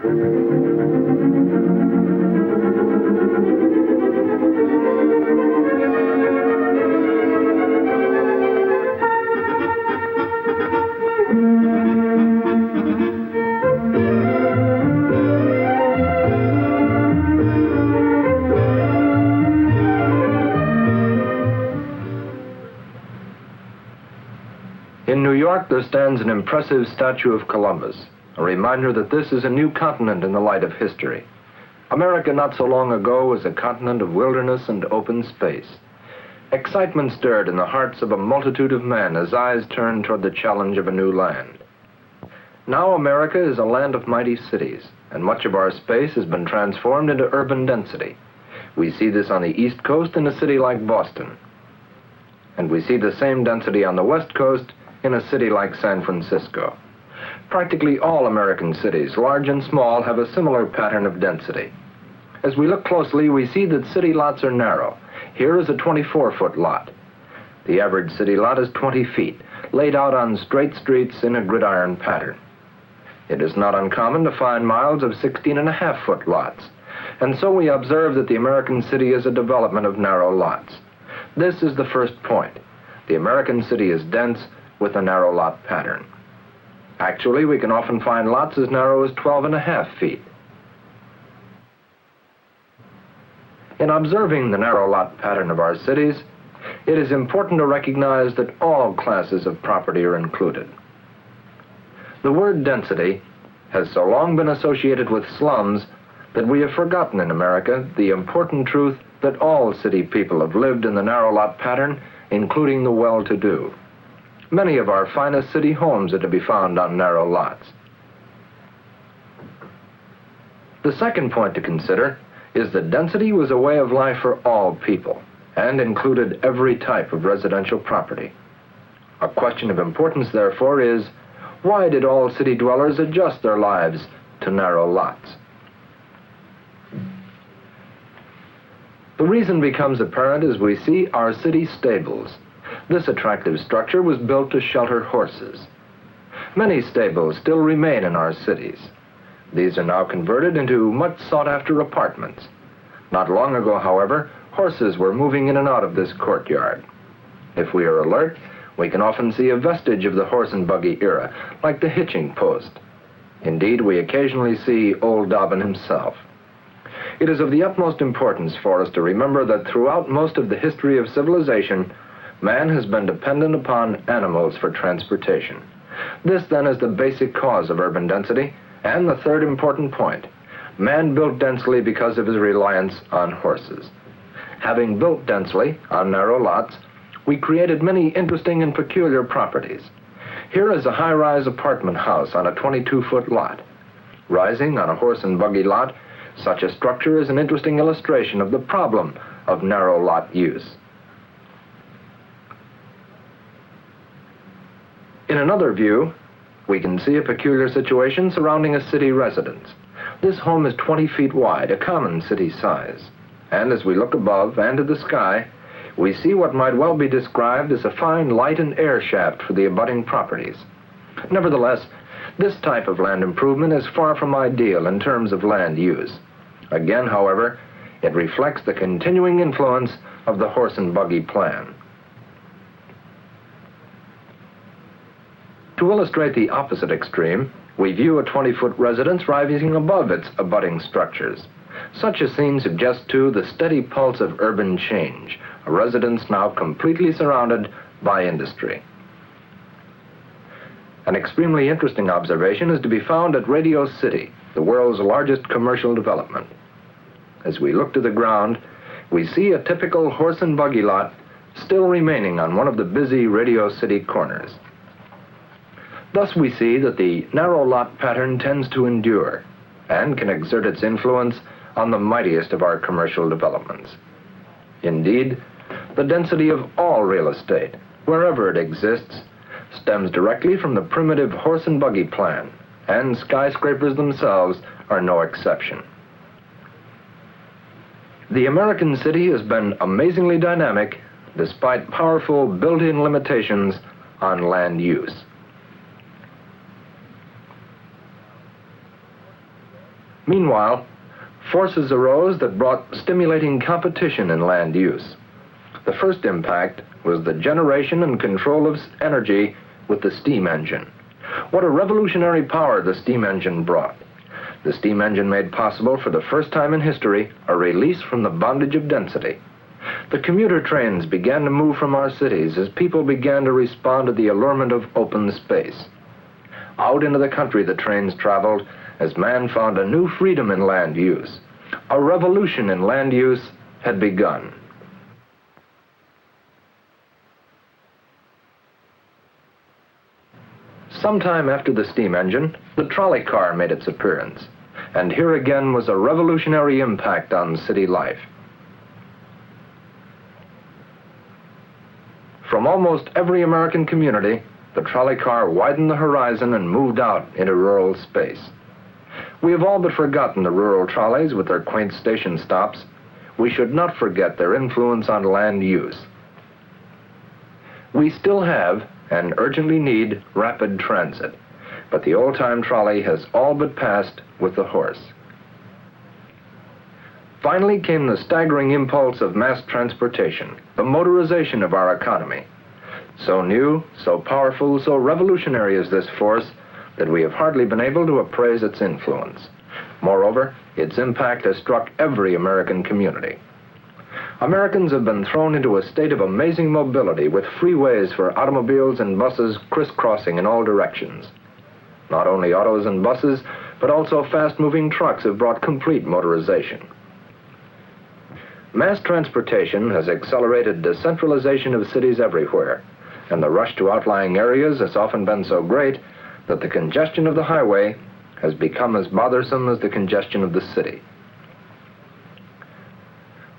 In New York, there stands an impressive statue of Columbus, a reminder that this is a new continent in the light of history. America not so long ago was a continent of wilderness and open space. Excitement stirred in the hearts of a multitude of men as eyes turned toward the challenge of a new land. Now America is a land of mighty cities, and much of our space has been transformed into urban density. We see this on the East Coast in a city like Boston, and we see the same density on the West Coast in a city like San Francisco. Practically all American cities, large and small, have a similar pattern of density. As we look closely, we see that city lots are narrow. Here is a 24-foot lot. The average city lot is 20 feet, laid out on straight streets in a gridiron pattern. It is not uncommon to find miles of 16.5-foot lots, and so we observe that the American city is a development of narrow lots. This is the first point. The American city is dense with a narrow lot pattern. Actually, we can often find lots as narrow as 12.5 feet. In observing the narrow lot pattern of our cities, it is important to recognize that all classes of property are included. The word density has so long been associated with slums that we have forgotten in America the important truth that all city people have lived in the narrow lot pattern, including the well-to-do. Many of our finest city homes are to be found on narrow lots. The second point to consider is that density was a way of life for all people and included every type of residential property. A question of importance, therefore, is why did all city dwellers adjust their lives to narrow lots? The reason becomes apparent as we see our city stables. This attractive structure was built to shelter horses. Many stables still remain in our cities. These are now converted into much sought-after apartments. Not long ago, however, horses were moving in and out of this courtyard. If we are alert, we can often see a vestige of the horse and buggy era, like the hitching post. Indeed, we occasionally see old Dobbin himself. It is of the utmost importance for us to remember that throughout most of the history of civilization, man has been dependent upon animals for transportation. This, then, is the basic cause of urban density, and the third important point. Man built densely because of his reliance on horses. Having built densely on narrow lots, we created many interesting and peculiar properties. Here is a high-rise apartment house on a 22-foot lot. Rising on a horse and buggy lot, such a structure is an interesting illustration of the problem of narrow lot use. In another view, we can see a peculiar situation surrounding a city residence. This home is 20 feet wide, a common city size. And as we look above and to the sky, we see what might well be described as a fine light and air shaft for the abutting properties. Nevertheless, this type of land improvement is far from ideal in terms of land use. Again, however, it reflects the continuing influence of the horse and buggy plan. To illustrate the opposite extreme, we view a 20-foot residence rising above its abutting structures. Such a scene suggests, too, the steady pulse of urban change, a residence now completely surrounded by industry. An extremely interesting observation is to be found at Radio City, the world's largest commercial development. As we look to the ground, we see a typical horse and buggy lot still remaining on one of the busy Radio City corners. Thus we see that the narrow lot pattern tends to endure and can exert its influence on the mightiest of our commercial developments. Indeed, the density of all real estate, wherever it exists, stems directly from the primitive horse and buggy plan, and skyscrapers themselves are no exception. The American city has been amazingly dynamic despite powerful built-in limitations on land use. Meanwhile, forces arose that brought stimulating competition in land use. The first impact was the generation and control of energy with the steam engine. What a revolutionary power the steam engine brought. The steam engine made possible for the first time in history a release from the bondage of density. The commuter trains began to move from our cities as people began to respond to the allurement of open space. Out into the country the trains traveled as man found a new freedom in land use. A revolution in land use had begun. Sometime after the steam engine, the trolley car made its appearance, and here again was a revolutionary impact on city life. From almost every American community, the trolley car widened the horizon and moved out into rural space. We have all but forgotten the rural trolleys with their quaint station stops. We should not forget their influence on land use. We still have and urgently need rapid transit, but the old-time trolley has all but passed with the horse. Finally came the staggering impulse of mass transportation, the motorization of our economy. So new, so powerful, so revolutionary is this force that we have hardly been able to appraise its influence. Moreover, its impact has struck every American community. Americans have been thrown into a state of amazing mobility with freeways for automobiles and buses crisscrossing in all directions. Not only autos and buses, but also fast-moving trucks have brought complete motorization. Mass transportation has accelerated decentralization of cities everywhere, and the rush to outlying areas has often been so great that the congestion of the highway has become as bothersome as the congestion of the city.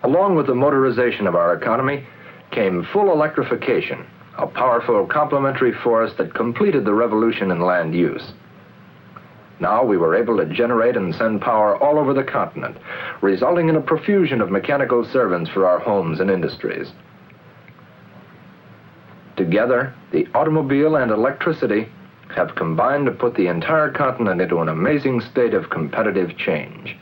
Along with the motorization of our economy came full electrification, a powerful complementary force that completed the revolution in land use. Now we were able to generate and send power all over the continent, resulting in a profusion of mechanical servants for our homes and industries. Together, the automobile and electricity have combined to put the entire continent into an amazing state of competitive change.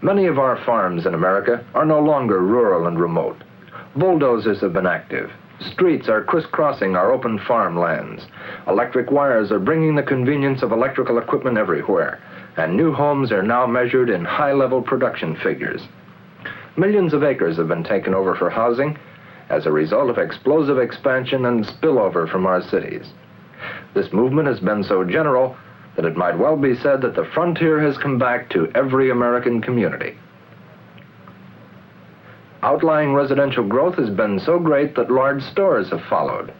Many of our farms in America are no longer rural and remote. Bulldozers have been active. Streets are crisscrossing our open farmlands. Electric wires are bringing the convenience of electrical equipment everywhere, and new homes are now measured in high-level production figures. Millions of acres have been taken over for housing as a result of explosive expansion and spillover from our cities. This movement has been so general that it might well be said that the frontier has come back to every American community. Outlying residential growth has been so great that large stores have followed.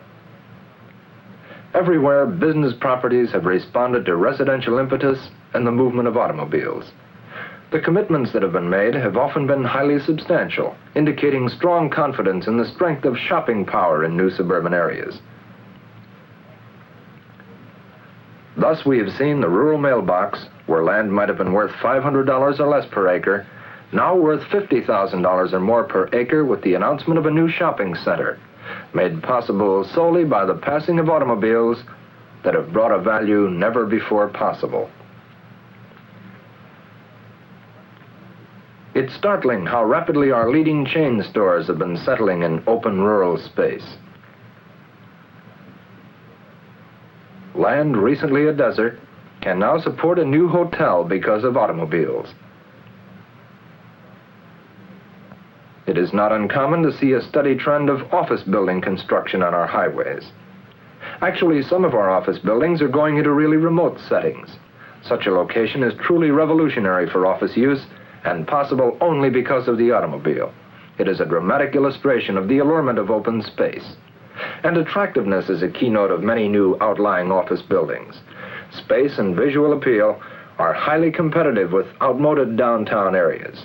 Everywhere, business properties have responded to residential impetus and the movement of automobiles. The commitments that have been made have often been highly substantial, indicating strong confidence in the strength of shopping power in new suburban areas. Thus, we have seen the rural mailbox, where land might have been worth $500 or less per acre, now worth $50,000 or more per acre with the announcement of a new shopping center, made possible solely by the passing of automobiles that have brought a value never before possible. It's startling how rapidly our leading chain stores have been settling in open rural space. Land recently a desert can now support a new hotel because of automobiles. It is not uncommon to see a steady trend of office building construction on our highways. Actually, some of our office buildings are going into really remote settings. Such a location is truly revolutionary for office use and possible only because of the automobile. It is a dramatic illustration of the allurement of open space. And attractiveness is a keynote of many new outlying office buildings. Space and visual appeal are highly competitive with outmoded downtown areas.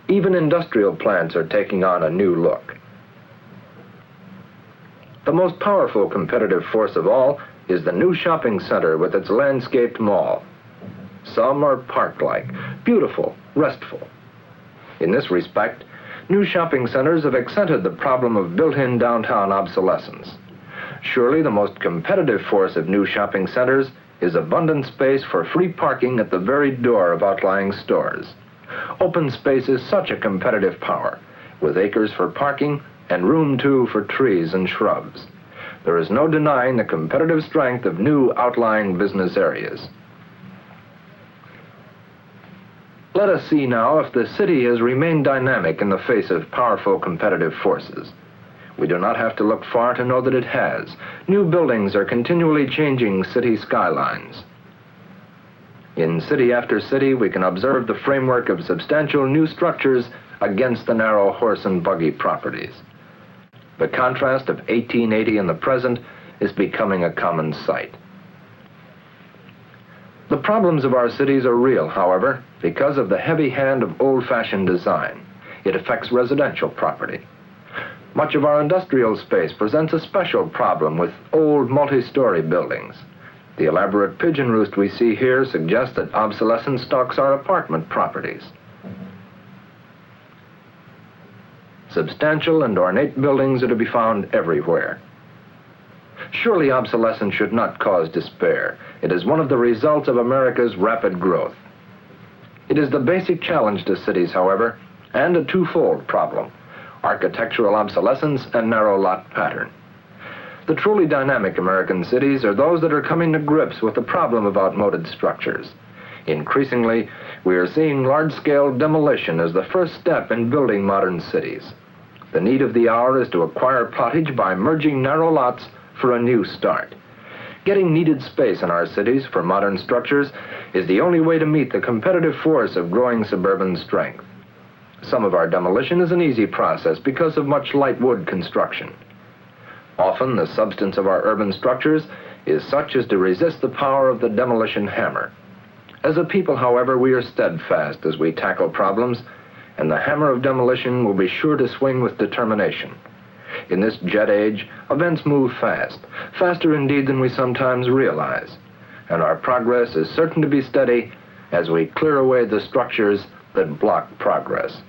Even industrial plants are taking on a new look. The most powerful competitive force of all is the new shopping center with its landscaped mall. Some are park-like, beautiful, restful. In this respect, New shopping centers have accented the problem of built-in downtown obsolescence. Surely the most competitive force of new shopping centers is abundant space for free parking at the very door of outlying stores. Open space is such a competitive power, with acres for parking and room too for trees and shrubs. There is no denying the competitive strength of new outlying business areas. Let us see now if the city has remained dynamic in the face of powerful competitive forces. We do not have to look far to know that it has. New buildings are continually changing city skylines. In city after city, we can observe the framework of substantial new structures against the narrow horse and buggy properties. The contrast of 1880 and the present is becoming a common sight. The problems of our cities are real, however, because of the heavy hand of old-fashioned design. It affects residential property. Much of our industrial space presents a special problem with old multi-story buildings. The elaborate pigeon roost we see here suggests that obsolescence stalks our apartment properties. Substantial and ornate buildings are to be found everywhere. Surely obsolescence should not cause despair. It is one of the results of America's rapid growth. It is the basic challenge to cities, however, and a twofold problem: architectural obsolescence and narrow lot pattern. The truly dynamic American cities are those that are coming to grips with the problem of outmoded structures. Increasingly, we are seeing large-scale demolition as the first step in building modern cities. The need of the hour is to acquire pottage by merging narrow lots for a new start. Getting needed space in our cities for modern structures is the only way to meet the competitive force of growing suburban strength. Some of our demolition is an easy process because of much light wood construction. Often the substance of our urban structures is such as to resist the power of the demolition hammer. As a people, however, we are steadfast as we tackle problems, and the hammer of demolition will be sure to swing with determination. In this jet age, events move fast, faster indeed than we sometimes realize, and our progress is certain to be steady as we clear away the structures that block progress.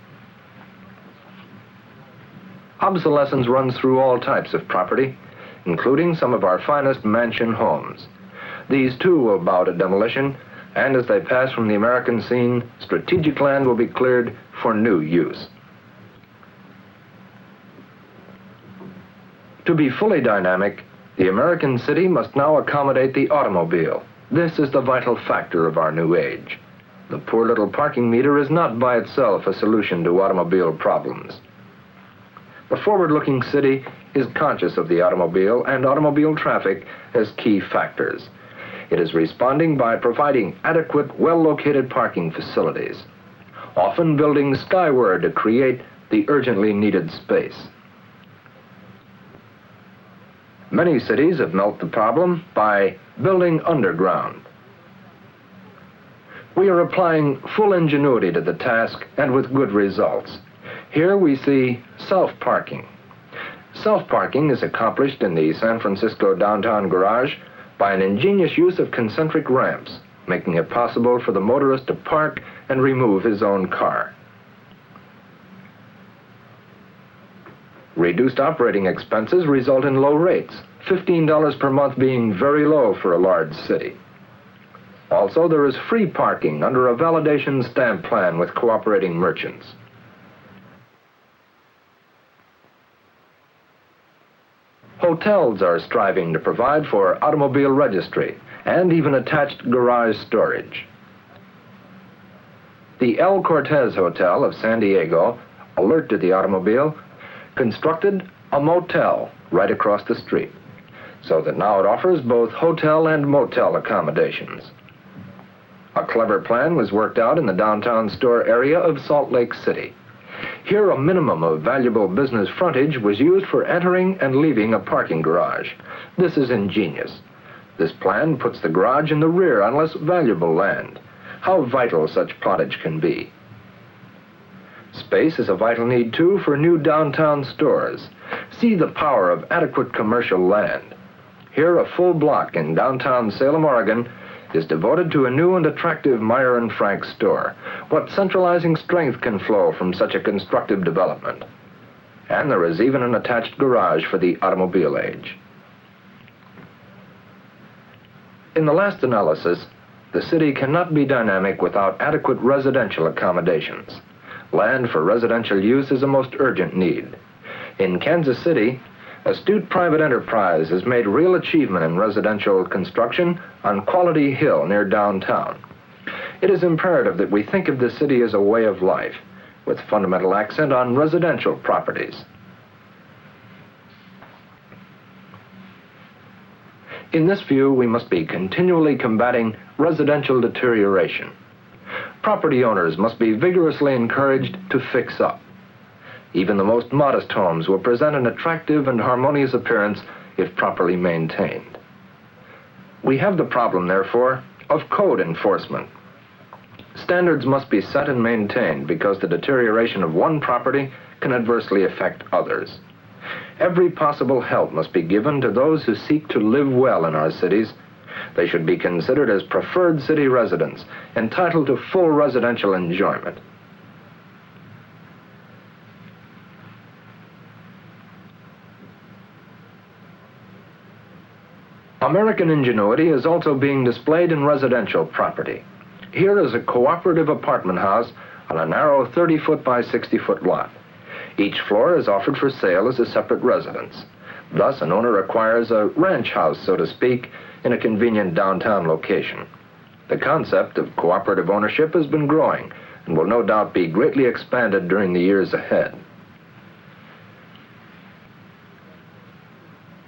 Obsolescence runs through all types of property, including some of our finest mansion homes. These too will bow to demolition, and as they pass from the American scene, strategic land will be cleared for new use. To be fully dynamic, the American city must now accommodate the automobile. This is the vital factor of our new age. The poor little parking meter is not by itself a solution to automobile problems. The forward-looking city is conscious of the automobile and automobile traffic as key factors. It is responding by providing adequate, well-located parking facilities, often building skyward to create the urgently needed space. Many cities have met the problem by building underground. We are applying full ingenuity to the task and with good results. Here we see self-parking. Self-parking is accomplished in the San Francisco downtown garage by an ingenious use of concentric ramps, making it possible for the motorist to park and remove his own car. Reduced operating expenses result in low rates, $15 per month being very low for a large city. Also, there is free parking under a validation stamp plan with cooperating merchants. Hotels are striving to provide for automobile registry and even attached garage storage. The El Cortez Hotel of San Diego, alert to the automobile, constructed a motel right across the street, so that now it offers both hotel and motel accommodations. A clever plan was worked out in the downtown store area of Salt Lake City. Here, a minimum of valuable business frontage was used for entering and leaving a parking garage. This is ingenious. This plan puts the garage in the rear on less valuable land. How vital such plottage can be. Space is a vital need, too, for new downtown stores. See the power of adequate commercial land. Here, a full block in downtown Salem, Oregon, is devoted to a new and attractive Meyer and Frank store. What centralizing strength can flow from such a constructive development? And there is even an attached garage for the automobile age. In the last analysis, the city cannot be dynamic without adequate residential accommodations. Land for residential use is a most urgent need. In Kansas City, astute private enterprise has made real achievement in residential construction on Quality Hill near downtown. It is imperative that we think of the city as a way of life, with fundamental accent on residential properties. In this view, we must be continually combating residential deterioration. Property owners must be vigorously encouraged to fix up. Even the most modest homes will present an attractive and harmonious appearance if properly maintained. We have the problem, therefore, of code enforcement. Standards must be set and maintained because the deterioration of one property can adversely affect others. Every possible help must be given to those who seek to live well in our cities. They should be considered as preferred city residents, entitled to full residential enjoyment. American ingenuity is also being displayed in residential property. Here is a cooperative apartment house on a narrow 30-foot by 60-foot lot. Each floor is offered for sale as a separate residence. Thus, an owner acquires a ranch house, so to speak, in a convenient downtown location. The concept of cooperative ownership has been growing and will no doubt be greatly expanded during the years ahead.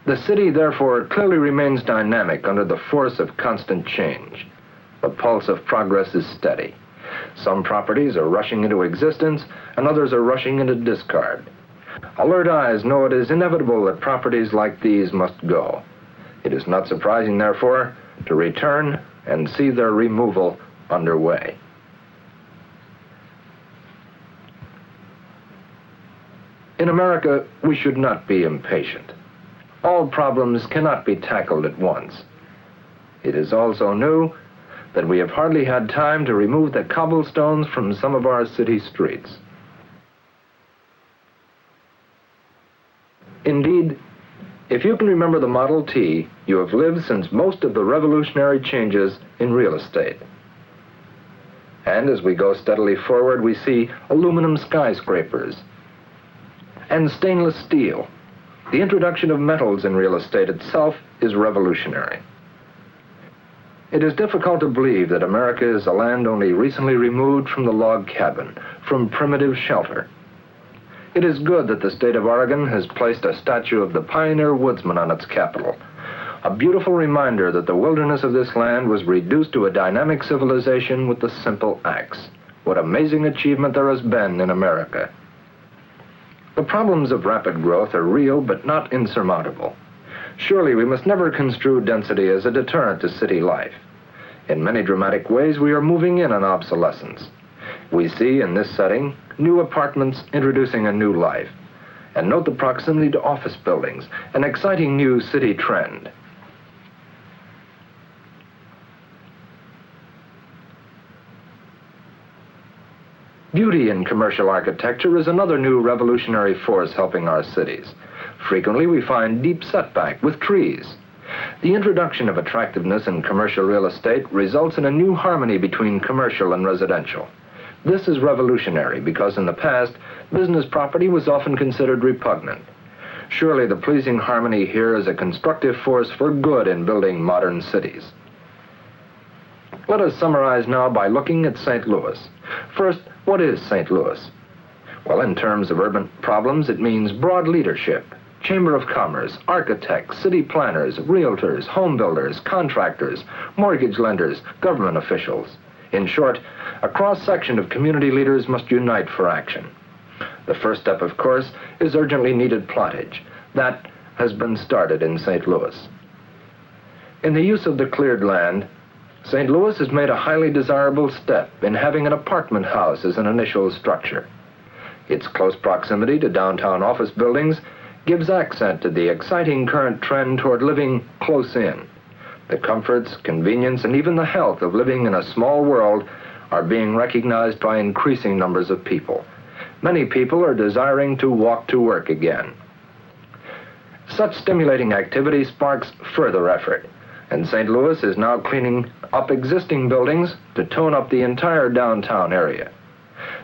The city, therefore, clearly remains dynamic under the force of constant change. The pulse of progress is steady. Some properties are rushing into existence, and others are rushing into discard. Alert eyes know it is inevitable that properties like these must go. It is not surprising, therefore, to return and see their removal underway. In America, we should not be impatient. All problems cannot be tackled at once. It is also new that we have hardly had time to remove the cobblestones from some of our city streets. Indeed, if you can remember the Model T, you have lived since most of the revolutionary changes in real estate. And as we go steadily forward, we see aluminum skyscrapers and stainless steel. The introduction of metals in real estate itself is revolutionary. It is difficult to believe that America is a land only recently removed from the log cabin, from primitive shelter. It is good that the state of Oregon has placed a statue of the pioneer woodsman on its capital, a beautiful reminder that the wilderness of this land was reduced to a dynamic civilization with the simple axe. What amazing achievement there has been in America. The problems of rapid growth are real but not insurmountable. Surely we must never construe density as a deterrent to city life. In many dramatic ways, we are moving in on obsolescence. We see in this setting new apartments introducing a new life. And note the proximity to office buildings, an exciting new city trend. Beauty in commercial architecture is another new revolutionary force helping our cities. Frequently, we find deep setback with trees. The introduction of attractiveness in commercial real estate results in a new harmony between commercial and residential. This is revolutionary because in the past, business property was often considered repugnant. Surely the pleasing harmony here is a constructive force for good in building modern cities. Let us summarize now by looking at St. Louis. First, what is St. Louis? Well, in terms of urban problems, it means broad leadership, Chamber of Commerce, architects, city planners, realtors, home builders, contractors, mortgage lenders, government officials. In short, a cross-section of community leaders must unite for action. The first step, of course, is urgently needed plottage. That has been started in St. Louis. In the use of the cleared land, St. Louis has made a highly desirable step in having an apartment house as an initial structure. Its close proximity to downtown office buildings gives accent to the exciting current trend toward living close in. The comforts, convenience, and even the health of living in a small world are being recognized by increasing numbers of people. Many people are desiring to walk to work again. Such stimulating activity sparks further effort, and St. Louis is now cleaning up existing buildings to tone up the entire downtown area.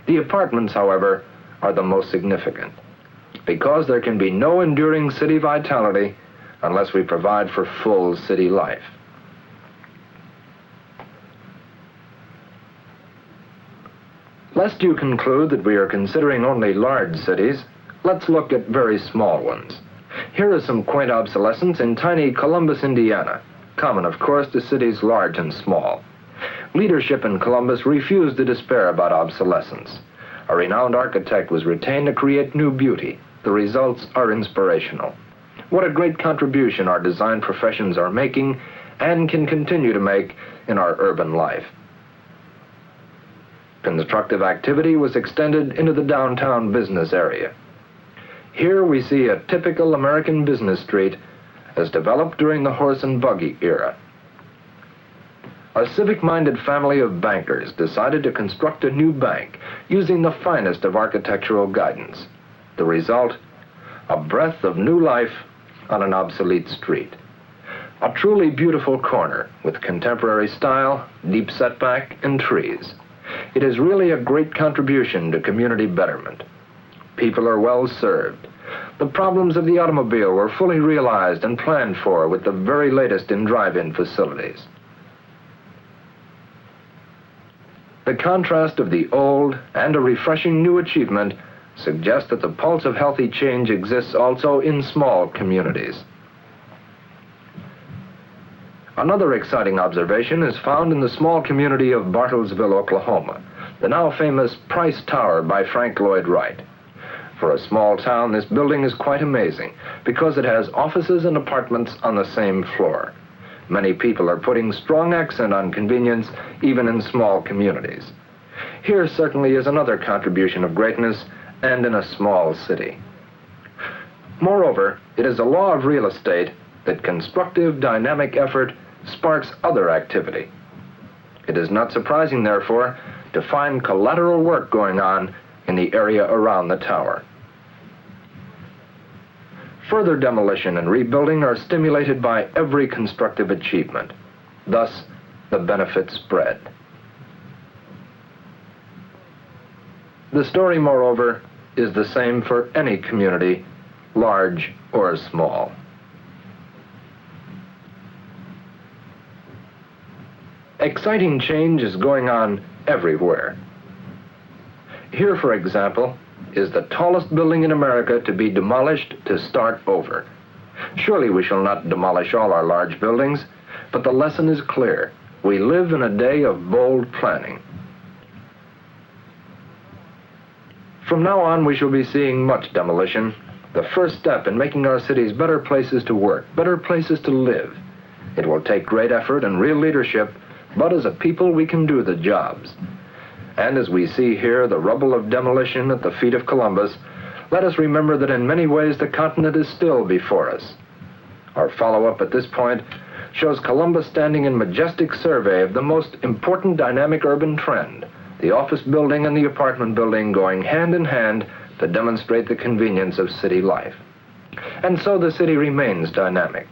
The apartments, however, are the most significant, because there can be no enduring city vitality unless we provide for full city life. Lest you conclude that we are considering only large cities, let's look at very small ones. Here is some quaint obsolescence in tiny Columbus, Indiana, common, of course, to cities large and small. Leadership in Columbus refused to despair about obsolescence. A renowned architect was retained to create new beauty. The results are inspirational. What a great contribution our design professions are making and can continue to make in our urban life. Constructive activity was extended into the downtown business area. Here we see a typical American business street as developed during the horse and buggy era. A civic-minded family of bankers decided to construct a new bank using the finest of architectural guidance. The result, a breath of new life on an obsolete street. A truly beautiful corner with contemporary style, deep setback, and trees. It is really a great contribution to community betterment. People are well served. The problems of the automobile were fully realized and planned for with the very latest in drive-in facilities. The contrast of the old and a refreshing new achievement suggests that the pulse of healthy change exists also in small communities. Another exciting observation is found in the small community of Bartlesville, Oklahoma, the now famous Price Tower by Frank Lloyd Wright. For a small town, this building is quite amazing because it has offices and apartments on the same floor. Many people are putting strong accent on convenience even in small communities. Here certainly is another contribution of greatness and in a small city. Moreover, it is a law of real estate that constructive, dynamic effort sparks other activity. It is not surprising, therefore, to find collateral work going on in the area around the tower. Further demolition and rebuilding are stimulated by every constructive achievement. Thus, the benefits spread. The story, moreover, is the same for any community, large or small. Exciting change is going on everywhere. Here, for example, is the tallest building in America to be demolished to start over. Surely we shall not demolish all our large buildings, but the lesson is clear. We live in a day of bold planning. From now on, we shall be seeing much demolition, the first step in making our cities better places to work, better places to live. It will take great effort and real leadership, but as a people we can do the jobs. And as we see here the rubble of demolition at the feet of Columbus, let us remember that in many ways the continent is still before us. Our follow-up at this point shows Columbus standing in majestic survey of the most important dynamic urban trend, the office building and the apartment building going hand in hand to demonstrate the convenience of city life. And so the city remains dynamic.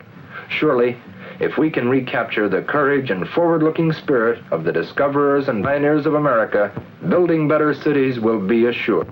Surely, if we can recapture the courage and forward-looking spirit of the discoverers and pioneers of America, building better cities will be assured.